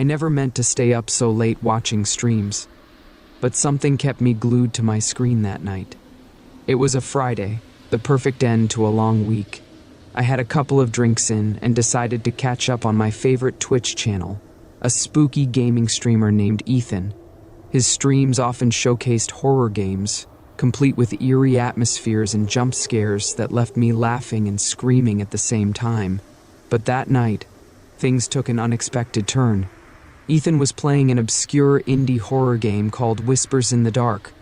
I never meant to stay up so late watching streams, but something kept me glued to my screen that night. It was a Friday, the perfect end to a long week. I had a couple of drinks in and decided to catch up on my favorite Twitch channel, a spooky gaming streamer named Ethan. His streams often showcased horror games, complete with eerie atmospheres and jump scares that left me laughing and screaming at the same time. But that night, things took an unexpected turn. Ethan was playing an obscure indie horror game called Whispers in the Dark.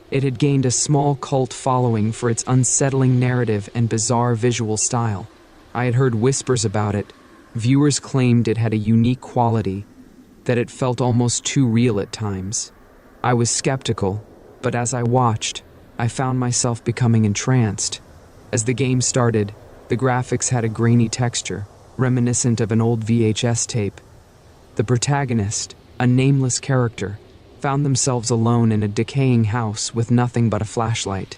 It had gained a small cult following for its unsettling narrative and bizarre visual style. I had heard whispers about it. Viewers claimed it had a unique quality, that it felt almost too real at times. I was skeptical, but as I watched, I found myself becoming entranced. As the game started, the graphics had a grainy texture, reminiscent of an old VHS tape. The protagonist, a nameless character, found themselves alone in a decaying house with nothing but a flashlight.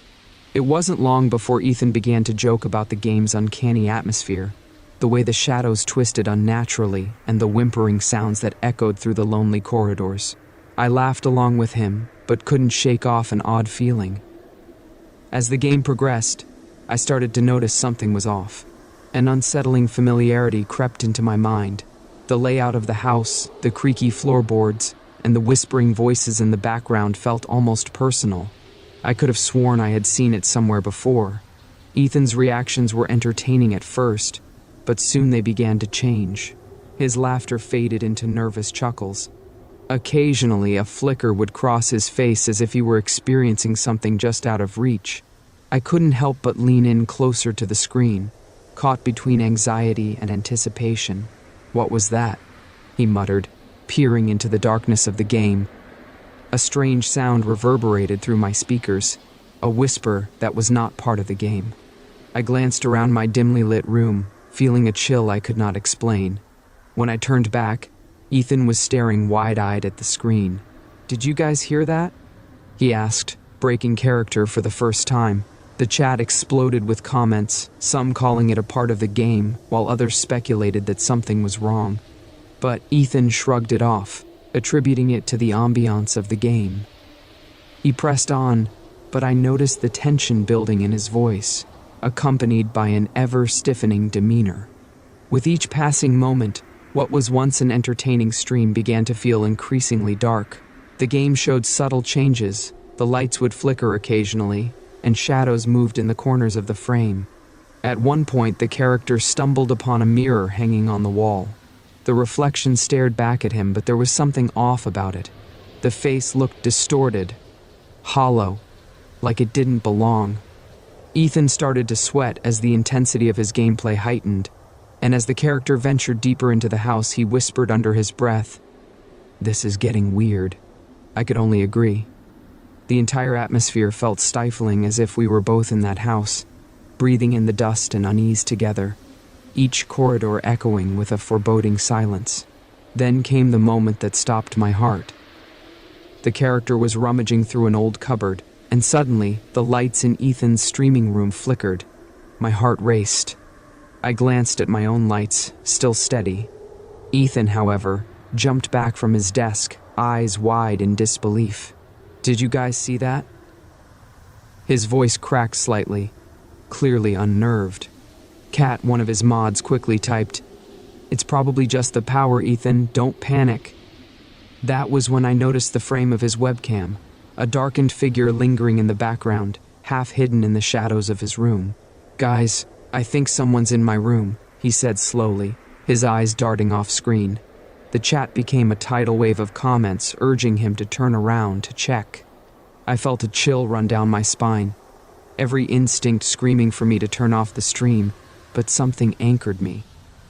It wasn't long before Ethan began to joke about the game's uncanny atmosphere, the way the shadows twisted unnaturally and the whimpering sounds that echoed through the lonely corridors. I laughed along with him, but couldn't shake off an odd feeling. As the game progressed, I started to notice something was off. An unsettling familiarity crept into my mind. The layout of the house, the creaky floorboards, and the whispering voices in the background felt almost personal. I could have sworn I had seen it somewhere before. Ethan's reactions were entertaining at first, but soon they began to change. His laughter faded into nervous chuckles. Occasionally, a flicker would cross his face as if he were experiencing something just out of reach. I couldn't help but lean in closer to the screen, caught between anxiety and anticipation. "What was that?" he muttered, peering into the darkness of the game. A strange sound reverberated through my speakers, a whisper that was not part of the game. I glanced around my dimly lit room, feeling a chill I could not explain. When I turned back, Ethan was staring wide-eyed at the screen. "Did you guys hear that?" he asked, breaking character for the first time. The chat exploded with comments, some calling it a part of the game, while others speculated that something was wrong. But Ethan shrugged it off, attributing it to the ambiance of the game. He pressed on, but I noticed the tension building in his voice, accompanied by an ever-stiffening demeanor. With each passing moment, what was once an entertaining stream began to feel increasingly dark. The game showed subtle changes. The lights would flicker occasionally, and shadows moved in the corners of the frame. At one point, the character stumbled upon a mirror hanging on the wall. The reflection stared back at him, but there was something off about it. The face looked distorted, hollow, like it didn't belong. Ethan started to sweat as the intensity of his gameplay heightened, and as the character ventured deeper into the house, he whispered under his breath, "This is getting weird." I could only agree. The entire atmosphere felt stifling, as if we were both in that house, breathing in the dust and unease together, each corridor echoing with a foreboding silence. Then came the moment that stopped my heart. The character was rummaging through an old cupboard, and suddenly, the lights in Ethan's streaming room flickered. My heart raced. I glanced at my own lights, still steady. Ethan, however, jumped back from his desk, eyes wide in disbelief. "Did you guys see that?" His voice cracked slightly, clearly unnerved. Kat, one of his mods, quickly typed, "It's probably just the power, Ethan, don't panic." That was when I noticed the frame of his webcam, a darkened figure lingering in the background, half hidden in the shadows of his room. "Guys, I think someone's in my room," he said slowly, his eyes darting off screen. The chat became a tidal wave of comments urging him to turn around to check. I felt a chill run down my spine, every instinct screaming for me to turn off the stream, but something anchored me.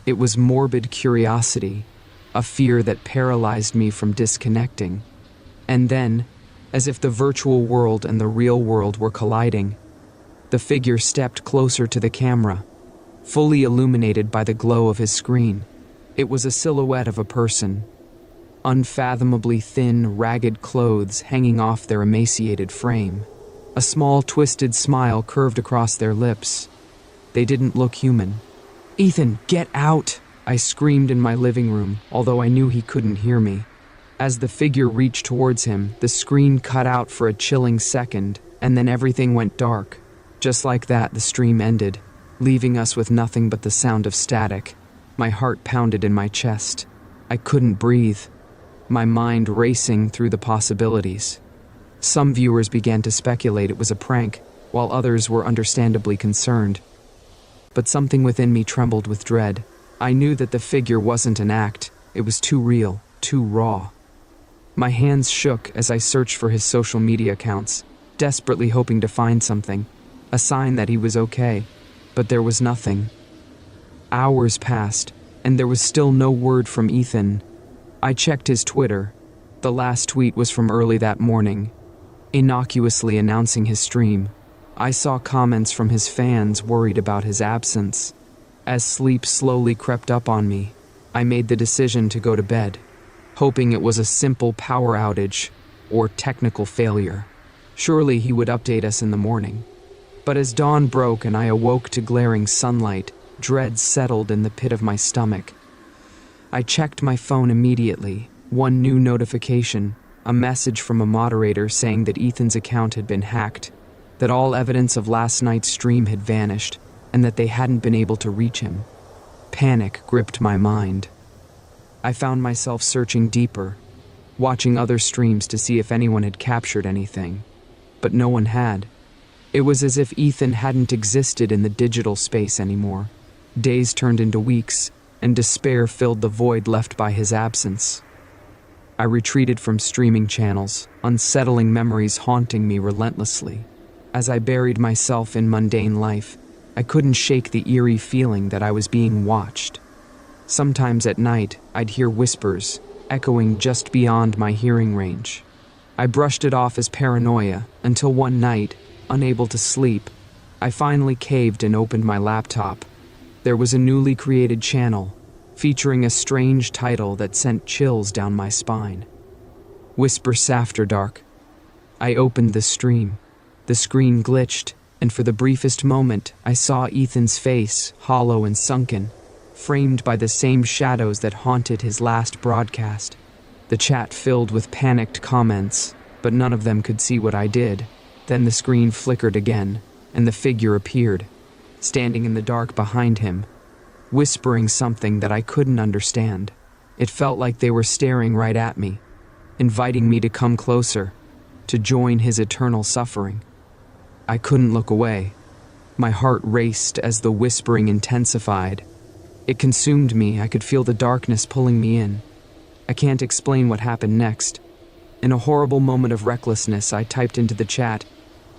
It was morbid curiosity, a fear that paralyzed me from disconnecting. And then, as if the virtual world and the real world were colliding, the figure stepped closer to the camera, fully illuminated by the glow of his screen. It was a silhouette of a person, unfathomably thin, ragged clothes hanging off their emaciated frame. A small, twisted smile curved across their lips. They didn't look human. "Ethan, get out!" I screamed in my living room, although I knew he couldn't hear me. As the figure reached towards him, the screen cut out for a chilling second, and then everything went dark. Just like that, the stream ended, leaving us with nothing but the sound of static. My heart pounded in my chest. I couldn't breathe, my mind racing through the possibilities. Some viewers began to speculate it was a prank, while others were understandably concerned. But something within me trembled with dread. I knew that the figure wasn't an act. It was too real, too raw. My hands shook as I searched for his social media accounts, desperately hoping to find something, a sign that he was okay. But there was nothing. Hours passed, and there was still no word from Ethan. I checked his Twitter. The last tweet was from early that morning, innocuously announcing his stream. I saw comments from his fans worried about his absence. As sleep slowly crept up on me, I made the decision to go to bed, hoping it was a simple power outage or technical failure. Surely he would update us in the morning. But as dawn broke and I awoke to glaring sunlight, dread settled in the pit of my stomach. I checked my phone immediately. One new notification, a message from a moderator saying that Ethan's account had been hacked, that all evidence of last night's stream had vanished, and that they hadn't been able to reach him. Panic gripped my mind. I found myself searching deeper, watching other streams to see if anyone had captured anything. But no one had. It was as if Ethan hadn't existed in the digital space anymore. Days turned into weeks, and despair filled the void left by his absence. I retreated from streaming channels, unsettling memories haunting me relentlessly. As I buried myself in mundane life, I couldn't shake the eerie feeling that I was being watched. Sometimes at night, I'd hear whispers, echoing just beyond my hearing range. I brushed it off as paranoia, until one night, unable to sleep, I finally caved and opened my laptop. There was a newly created channel, featuring a strange title that sent chills down my spine. Whispers After Dark. I opened the stream. The screen glitched, and for the briefest moment, I saw Ethan's face, hollow and sunken, framed by the same shadows that haunted his last broadcast. The chat filled with panicked comments, but none of them could see what I did. Then the screen flickered again, and the figure appeared, standing in the dark behind him, whispering something that I couldn't understand. It felt like they were staring right at me, inviting me to come closer, to join his eternal suffering. I couldn't look away. My heart raced as the whispering intensified. It consumed me. I could feel the darkness pulling me in. I can't explain what happened next. In a horrible moment of recklessness, I typed into the chat,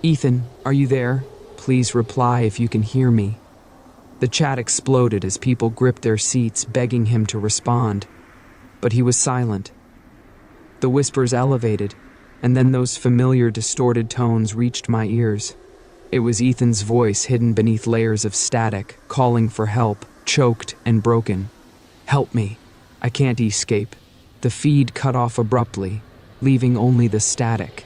"Ethan, are you there? Please reply if you can hear me." The chat exploded as people gripped their seats, begging him to respond. But he was silent. The whispers elevated, and then those familiar distorted tones reached my ears. It was Ethan's voice hidden beneath layers of static, calling for help, choked and broken. "Help me. I can't escape." The feed cut off abruptly, leaving only the static.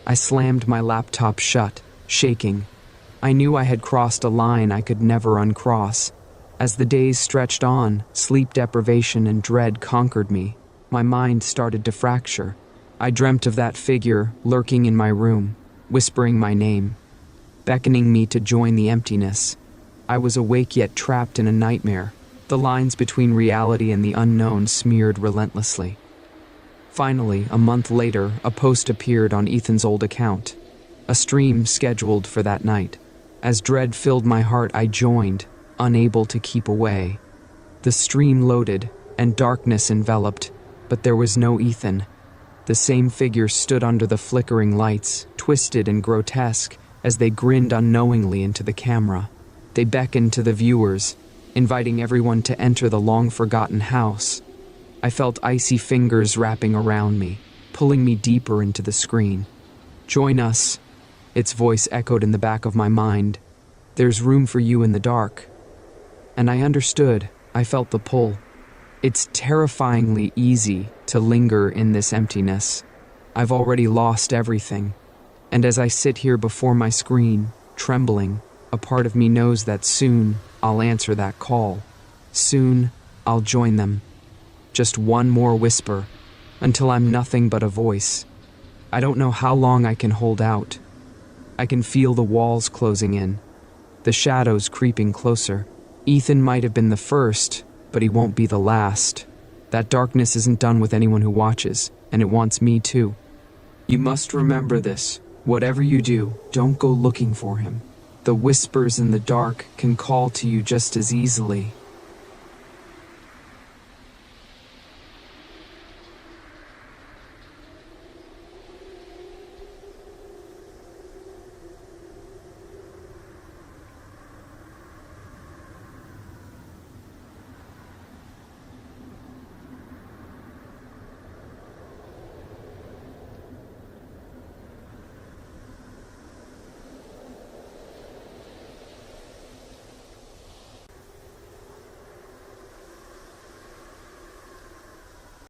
I slammed my laptop shut, shaking. I knew I had crossed a line I could never uncross. As the days stretched on, sleep deprivation and dread conquered me. My mind started to fracture. I dreamt of that figure lurking in my room, whispering my name, beckoning me to join the emptiness. I was awake yet trapped in a nightmare. The lines between reality and the unknown smeared relentlessly. Finally, a month later, a post appeared on Ethan's old account, a stream scheduled for that night. As dread filled my heart, I joined, unable to keep away. The stream loaded, and darkness enveloped, but there was no Ethan. The same figure stood under the flickering lights, twisted and grotesque, as they grinned unknowingly into the camera. They beckoned to the viewers, inviting everyone to enter the long-forgotten house. I felt icy fingers wrapping around me, pulling me deeper into the screen. "Join us," its voice echoed in the back of my mind. "There's room for you in the dark." And I understood. I felt the pull. It's terrifyingly easy to linger in this emptiness. I've already lost everything. And as I sit here before my screen, trembling, a part of me knows that soon I'll answer that call. Soon, I'll join them. Just one more whisper, until I'm nothing but a voice. I don't know how long I can hold out. I can feel the walls closing in, the shadows creeping closer. Ethan might have been the first, but he won't be the last. That darkness isn't done with anyone who watches, and it wants me too. You must remember this. Whatever you do, don't go looking for him. The whispers in the dark can call to you just as easily.